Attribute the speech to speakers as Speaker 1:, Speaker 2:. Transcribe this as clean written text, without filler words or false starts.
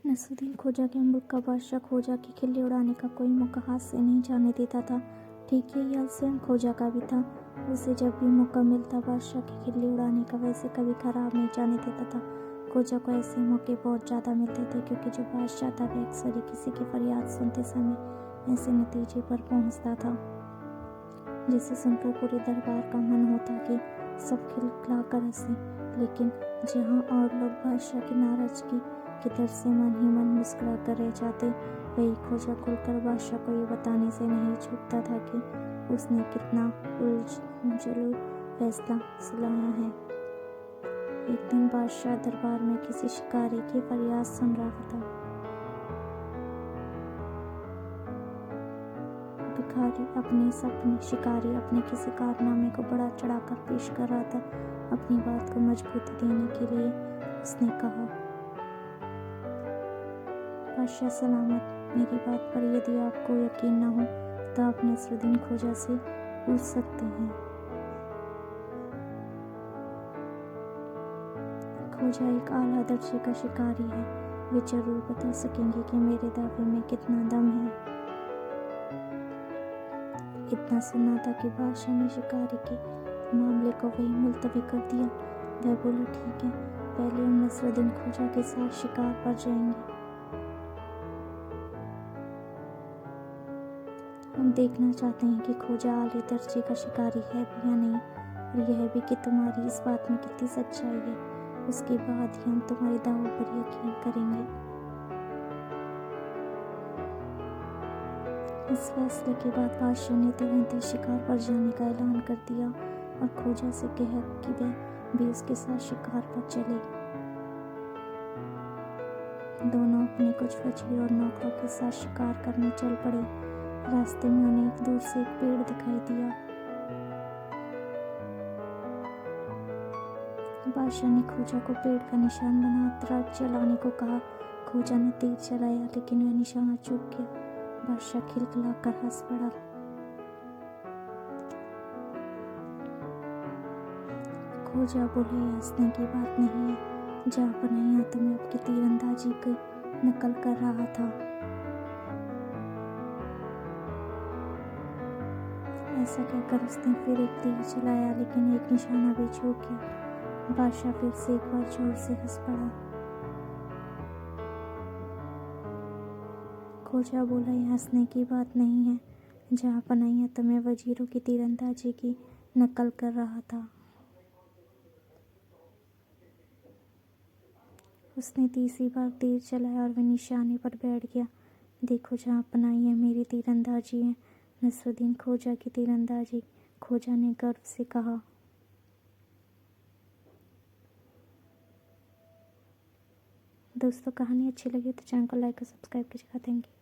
Speaker 1: नसरुद्दीन खोजा के मुल्क का बादशाह खोजा की खिल्ली उड़ाने का कोई मौका हाथ से नहीं जाने देता था। ठीक यही हाल स्वयं खोजा का भी था। उसे जब भी मौका मिलता बादशाह की खिल्ली उड़ाने का वैसे कभी खराब नहीं जाने देता था। खोजा को ऐसे मौके बहुत ज़्यादा मिलते थे क्योंकि जो बादशाह था वह अक्सर ही किसी की फरियाद सुनते समय ऐसे नतीजे पर पहुंचता था जिसे सुनकर पूरे दरबार का मन होता कि सब खिलखिला कर हंसे। लेकिन जहाँ और लोग बादशाह की नाराजगी की डर से मन ही मन मुस्कुरा कर रह जाते, वही खोजा खुलकर बादशाह को ये बताने से नहीं चूकता था कि उसने कितना उलझुल फैसला सुनाया है। एक दिन बादशाह दरबार में किसी शिकारी की फरियाद सुन रहा था। शिकारी अपने किसी कारनामे को बड़ा चढ़ाकर पेश कर रहा था। अपनी बात को मजबूती देने के लिए उसने कहा, बादशाह सलामत, मेरी बात पर यदि आपको यकीन न हो तो आप नसरुद्दीन खोजा से पूछ सकते हैं। खोजा एक आला दर्जे का शिकारी है। वे जरूर बता सकेंगे कि मेरे दावे में कितना दम है। इतना सुना था कि बादशाह ने शिकारी के मामले को वही मुलतवी कर दिया। वह बोला, ठीक है, पहले हम नसरुद्दीन खोजा के साथ शिकार पर जाएंगे। हम देखना चाहते हैं कि खोजा आले दर्जे का शिकारी है भी या नहीं, और यह भी कि तुम्हारी इस बात में कितनी सच्चाई है। उसके बाद ही हम तुम्हारे दावों पर यकीन करेंगे। इस फैसले के बाद बादशाह ने तुरंत ही शिकार पर जाने का ऐलान कर दिया और खोजा से कहा कि वह भी उसके साथ शिकार पर चले। दोनों अपने कुछ वजीर और नौकरों के साथ शिकार करने चल पड़े। रास्ते में उन्हें एक दूर से एक पेड़ दिखाई दिया। बादशाह ने खोजा को पेड़ का निशान बनाकर चलाने को कहा। खोजा ने तेज चलाया लेकिन वह निशाना चूक गया। बादशाह खिलखिलाकर हंस पड़ा। खोजा बोले, हंसने की बात नहीं है, जहाँ बनाया तो मैं आपकी तीरंदाजी की नकल कर रहा था। ऐसा कहकर उसने फिर एक तीर चलाया लेकिन एक निशाना भी चूक गया। बादशाह फिर से एक बार जोर से हंस पड़ा। खोजा बोला, यह हंसने की बात नहीं है, जहाँ बनाया तो मैं वजीरों की तीरंदाजी की नकल कर रहा था। उसने तीसरी बार तीर चलाया और वह निशाने पर बैठ गया। देखो, जहाँ बनाई है मेरी तीरंदाजी है, नसरुद्दीन खोजा की तीरंदाजी, खोजा ने गर्व से कहा। दोस्तों, कहानी अच्छी लगी तो चैनल को लाइक और सब्सक्राइब कीजिएगा। Thank you.